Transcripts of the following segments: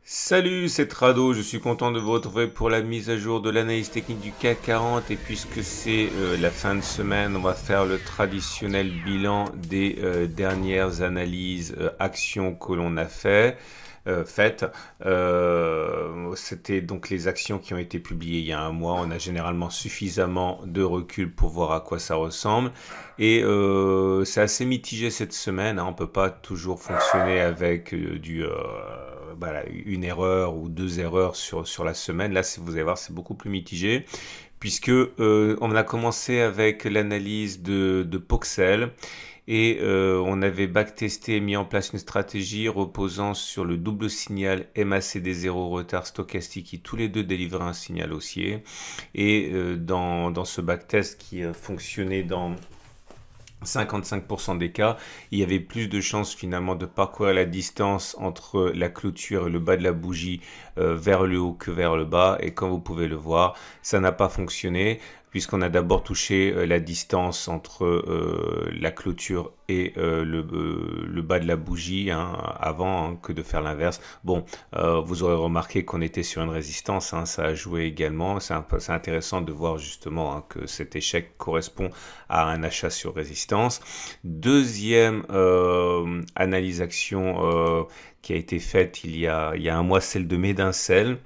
Salut, c'est Trado, je suis content de vous retrouver pour la mise à jour de l'analyse technique du CAC 40 et puisque c'est la fin de semaine, on va faire le traditionnel bilan des dernières analyses actions que l'on a faites. C'était donc les actions qui ont été publiées il y a un mois. On a généralement suffisamment de recul pour voir à quoi ça ressemble. Et c'est assez mitigé cette semaine, hein. On ne peut pas toujours fonctionner avec voilà, une erreur ou deux erreurs sur la semaine. Là, vous allez voir, c'est beaucoup plus mitigé puisque on a commencé avec l'analyse de Poxel et on avait backtesté et mis en place une stratégie reposant sur le double signal MACD 0 retard stochastique qui tous les deux délivraient un signal haussier. Et dans ce backtest qui fonctionnait dans 55% des cas, il y avait plus de chances finalement de parcourir la distance entre la clôture et le bas de la bougie vers le haut que vers le bas. Et comme vous pouvez le voir, ça n'a pas fonctionné puisqu'on a d'abord touché la distance entre la clôture et le bas de la bougie avant que de faire l'inverse. Bon, vous aurez remarqué qu'on était sur une résistance, ça a joué également. C'est intéressant de voir justement que cet échec correspond à un achat sur résistance. Deuxième analyse action qui a été faite il y a un mois, celle de Medincell.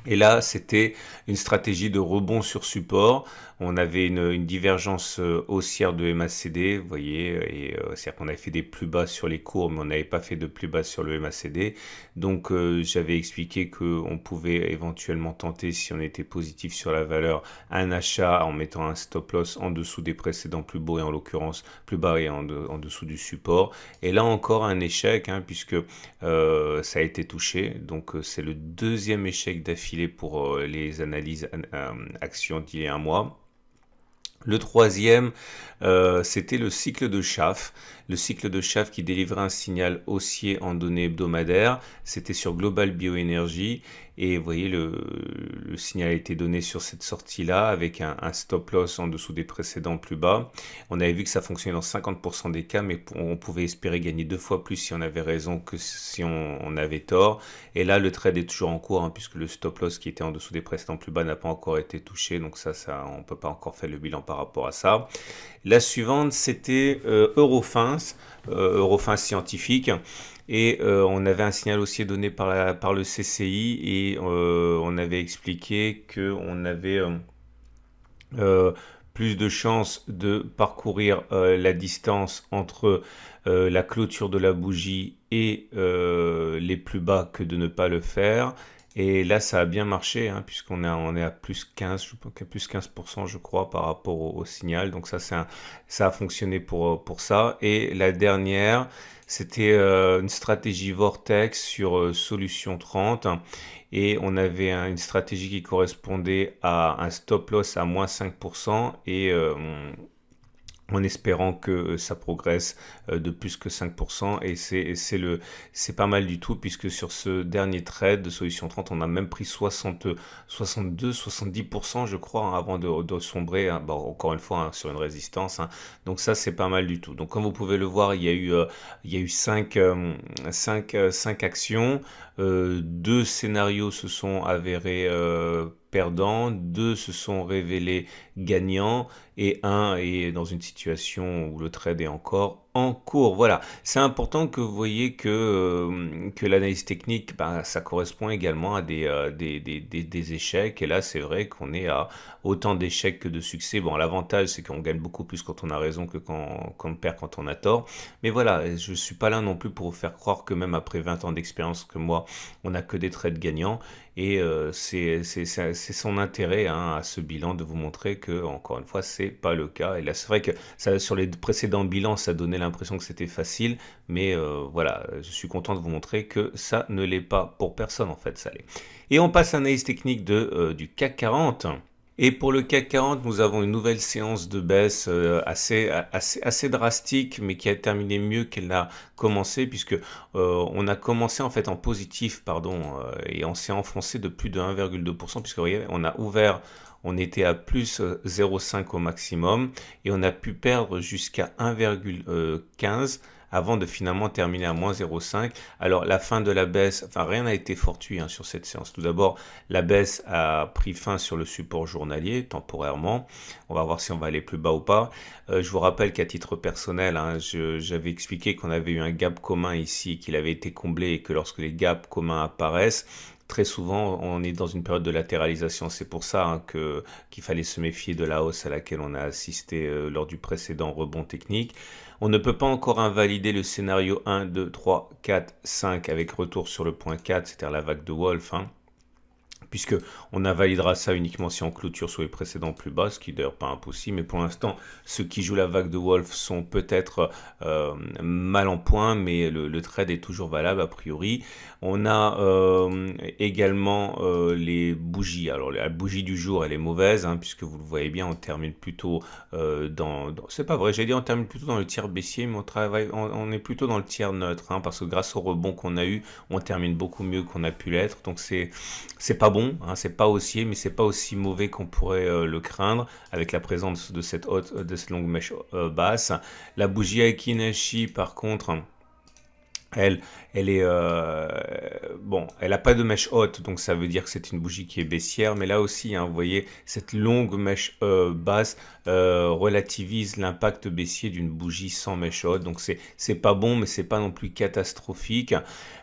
Et là, c'était une stratégie de rebond sur support. On avait une divergence haussière de MACD, vous voyez, et c'est-à-dire qu'on avait fait des plus bas sur les cours, mais on n'avait pas fait de plus bas sur le MACD. Donc, j'avais expliqué qu'on pouvait éventuellement tenter, si on était positif sur la valeur, un achat en mettant un stop loss en dessous des précédents plus bas, et en l'occurrence plus bas et en dessous du support. Et là encore, un échec, puisque ça a été touché. Donc, c'est le deuxième échec d'affilée pour les analyses actions d'il y a un mois. Le troisième, c'était le cycle de Schaff. Le cycle de Schaff qui délivrait un signal haussier en données hebdomadaires. C'était sur Global Bioénergie. Et vous voyez, le signal a été donné sur cette sortie-là avec un stop loss en dessous des précédents plus bas. On avait vu que ça fonctionnait dans 50% des cas, mais on pouvait espérer gagner 2 fois plus si on avait raison que si on avait tort. Et là, le trade est toujours en cours, puisque le stop loss qui était en dessous des précédents plus bas n'a pas encore été touché. Donc ça, on ne peut pas encore faire le bilan par rapport à ça. La suivante, c'était Eurofins scientifique. Et on avait un signal haussier donné par le CCI et on avait expliqué qu'on avait plus de chances de parcourir la distance entre la clôture de la bougie et les plus bas que de ne pas le faire. Et là, ça a bien marché, puisqu'on est à plus 15, plus 15%, je crois, par rapport au signal. Donc ça a fonctionné pour ça. Et la dernière, c'était une stratégie Vortex sur Solution 30. Et on avait une stratégie qui correspondait à un stop loss à moins 5% et en espérant que ça progresse de plus que 5%. Et c'est pas mal du tout, puisque sur ce dernier trade de Solution 30, on a même pris 70% je crois, avant de sombrer, bon, encore une fois, sur une résistance. Donc ça, c'est pas mal du tout. Donc comme vous pouvez le voir, il y a eu 5 actions. 2 scénarios se sont avérés perdants, 2 se sont révélés gagnants et un est dans une situation où le trade est encore en cours. Voilà, c'est important que vous voyez que l'analyse technique, ça correspond également à des échecs. Et là, c'est vrai qu'on est à autant d'échecs que de succès. Bon, l'avantage, c'est qu'on gagne beaucoup plus quand on a raison que quand on perd quand on a tort. Mais voilà, je ne suis pas là non plus pour vous faire croire que même après 20 ans d'expérience que moi, on n'a que des trades gagnants. Et c'est son intérêt à ce bilan de vous montrer que, encore une fois, c'est pas le cas. Et là, c'est vrai que sur les précédents bilans, ça donnait l'impression que c'était facile. Mais voilà, je suis content de vous montrer que ça ne l'est pas pour personne, en fait, ça l'est. Et on passe à l'analyse technique du CAC 40. Et pour le CAC 40, nous avons une nouvelle séance de baisse assez drastique, mais qui a terminé mieux qu'elle n'a commencé, puisque on a commencé en fait en positif, et on s'est enfoncé de plus de 1,2%, puisque vous voyez, on a ouvert, on était à plus 0,5 au maximum, et on a pu perdre jusqu'à 1,15 avant de finalement terminer à moins 0,5. Alors la fin de la baisse, enfin rien n'a été fortuit hein, sur cette séance. Tout d'abord, la baisse a pris fin sur le support journalier temporairement. On va voir si on va aller plus bas ou pas. Je vous rappelle qu'à titre personnel, hein, j'avais expliqué qu'on avait eu un gap commun ici, qu'il avait été comblé et que lorsque les gaps communs apparaissent, très souvent, on est dans une période de latéralisation. C'est pour ça hein, qu'il fallait se méfier de la hausse à laquelle on a assisté lors du précédent rebond technique. On ne peut pas encore invalider le scénario 1, 2, 3, 4, 5 avec retour sur le point 4, c'est-à-dire la vague de Wolf. Hein, puisque on invalidera ça uniquement si on clôture sur les précédents plus bas, ce qui n'est d'ailleurs pas impossible, mais pour l'instant, ceux qui jouent la vague de Wolf sont peut-être mal en point, mais le trade est toujours valable a priori. On a également les bougies. Alors la bougie du jour, elle est mauvaise, hein, puisque vous le voyez bien, on termine plutôt c'est pas vrai, j'ai dit on termine plutôt dans le tiers baissier, mais on est plutôt dans le tiers neutre, hein, parce que grâce au rebond qu'on a eu, on termine beaucoup mieux qu'on a pu l'être, donc c'est pas bon, hein, c'est pas haussier, mais c'est pas aussi mauvais qu'on pourrait le craindre avec la présence de cette longue mèche basse. La bougie Aiki-Nashi, par contre, elle est bon, elle n'a pas de mèche haute, donc ça veut dire que c'est une bougie qui est baissière, mais là aussi, hein, vous voyez, cette longue mèche basse relativise l'impact baissier d'une bougie sans mèche haute, donc c'est pas bon, mais c'est pas non plus catastrophique.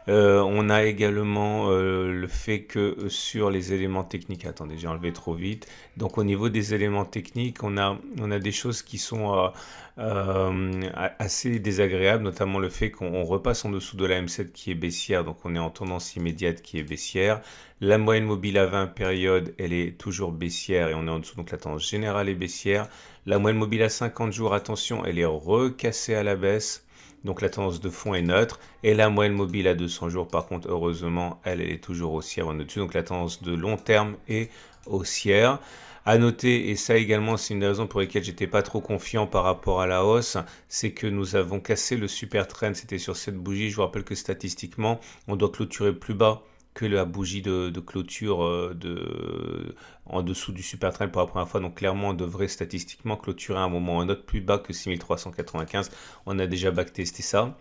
On a également le fait que sur les éléments techniques, attendez, j'ai enlevé trop vite, donc au niveau des éléments techniques, on a des choses qui sont assez désagréables, notamment le fait qu'on repasse en dessous de la M7 qui est baissière, donc on est en tendance immédiate qui est baissière. La moyenne mobile à 20 périodes, elle est toujours baissière et on est en dessous, donc la tendance générale est baissière. La moyenne mobile à 50 jours, attention, elle est recassée à la baisse. Donc la tendance de fond est neutre. Et la moyenne mobile à 200 jours, par contre, heureusement, elle est toujours haussière en dessus. Donc la tendance de long terme est haussière. À noter, et ça également, c'est une des raisons pour lesquelles j'étais pas trop confiant par rapport à la hausse, c'est que nous avons cassé le super trend. C'était sur cette bougie. Je vous rappelle que statistiquement, on doit clôturer plus bas que la bougie de clôture en dessous du super trend pour la première fois. Donc clairement, on devrait statistiquement clôturer à un moment ou un autre plus bas que 6395. On a déjà backtesté ça.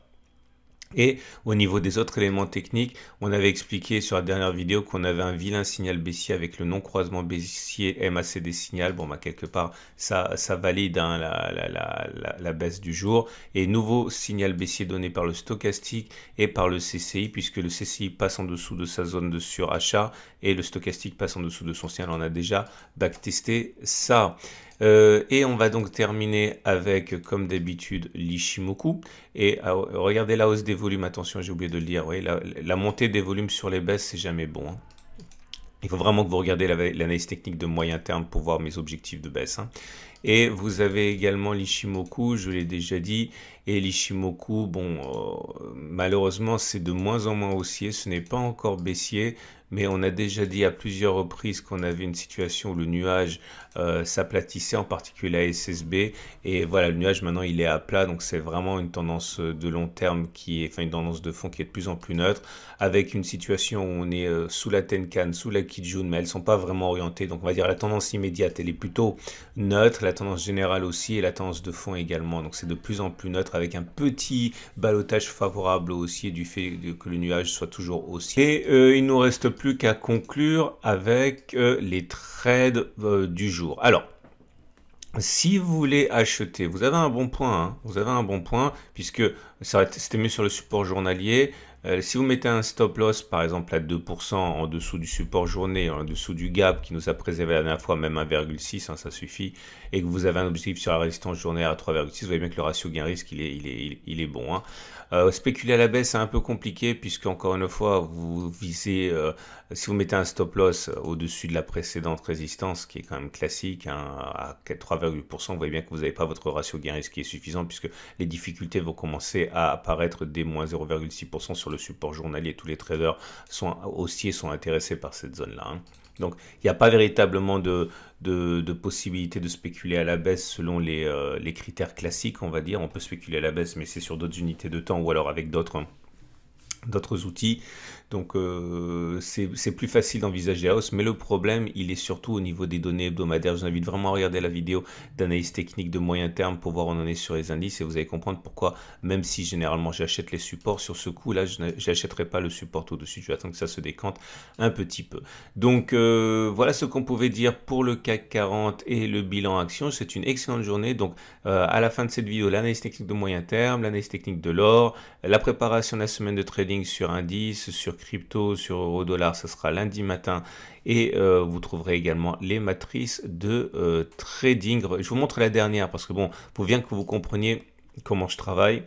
Et au niveau des autres éléments techniques, on avait expliqué sur la dernière vidéo qu'on avait un vilain signal baissier avec le non-croisement baissier MACD signal. Bon, bah, quelque part, ça valide hein, la baisse du jour. Et nouveau signal baissier donné par le stochastique et par le CCI, puisque le CCI passe en dessous de sa zone de surachat et le stochastique passe en dessous de son signal. On a déjà backtesté ça. Et on va donc terminer avec, comme d'habitude, l'Ishimoku. Et regardez la hausse des volumes, attention, j'ai oublié de le dire, oui, la montée des volumes sur les baisses, c'est jamais bon. Hein. Il faut vraiment que vous regardez l'analyse technique de moyen terme pour voir mes objectifs de baisse. Hein. Et vous avez également l'Ishimoku, je l'ai déjà dit. Et l'Ishimoku, bon, malheureusement, c'est de moins en moins haussier. Ce n'est pas encore baissier, mais on a déjà dit à plusieurs reprises qu'on avait une situation où le nuage s'aplatissait, en particulier la SSB. Et voilà, le nuage maintenant, il est à plat. Donc, c'est vraiment une tendance de long terme enfin, une tendance de fond qui est de plus en plus neutre, avec une situation où on est sous la Tenkan, sous la Kijun, mais elles ne sont pas vraiment orientées. Donc, on va dire la tendance immédiate, elle est plutôt neutre. La tendance générale aussi et la tendance de fond également. Donc, c'est de plus en plus neutre avec un petit ballottage favorable haussier du fait que le nuage soit toujours haussier. Et il nous reste plus qu'à conclure avec les trades du jour. Alors, si vous voulez acheter, vous avez un bon point, hein, vous avez un bon point, puisque c'était mieux sur le support journalier. Si vous mettez un stop loss, par exemple à 2% en dessous du support journée, en dessous du gap qui nous a préservé la dernière fois, même 1,6, hein, ça suffit, et que vous avez un objectif sur la résistance journée à 3,6, vous voyez bien que le ratio gain-risque, il est bon. Hein. Spéculer à la baisse, c'est un peu compliqué, puisque encore une fois, vous visez, si vous mettez un stop loss au-dessus de la précédente résistance, qui est quand même classique, hein, à 3,8%, vous voyez bien que vous n'avez pas votre ratio gain-risque qui est suffisant, puisque les difficultés vont commencer à apparaître dès moins 0,6% sur le support journalier. Tous les traders haussiers sont intéressés par cette zone-là. Hein. Donc, il n'y a pas véritablement de possibilité de spéculer à la baisse selon les critères classiques, on va dire. On peut spéculer à la baisse, mais c'est sur d'autres unités de temps ou alors avec d'autres outils. Donc c'est plus facile d'envisager la hausse, mais le problème, il est surtout au niveau des données hebdomadaires. Je vous invite vraiment à regarder la vidéo d'analyse technique de moyen terme pour voir où on en est sur les indices et vous allez comprendre pourquoi, même si généralement j'achète les supports, sur ce coup-là, je n'achèterai pas le support au-dessus. Je vais attendre que ça se décante un petit peu. Donc voilà ce qu'on pouvait dire pour le CAC 40 et le bilan action. C'est une excellente journée. Donc à la fin de cette vidéo, l'analyse technique de moyen terme, l'analyse technique de l'or, la préparation de la semaine de trading sur indice, sur crypto, sur euro-dollar, ce sera lundi matin. Et vous trouverez également les matrices de trading. Je vous montre la dernière parce que bon, il faut bien que vous compreniez comment je travaille.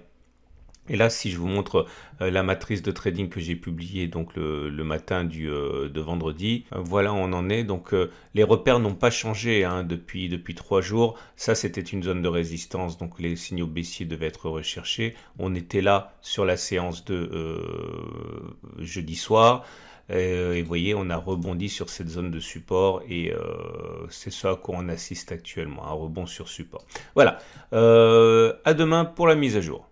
Et là, si je vous montre la matrice de trading que j'ai publiée donc le matin de vendredi, voilà où on en est. Donc les repères n'ont pas changé hein, depuis 3 jours. Ça, c'était une zone de résistance, donc les signaux baissiers devaient être recherchés. On était là sur la séance de jeudi soir. Et vous voyez, on a rebondi sur cette zone de support et c'est ça à quoi on assiste actuellement, un rebond sur support. Voilà, à demain pour la mise à jour.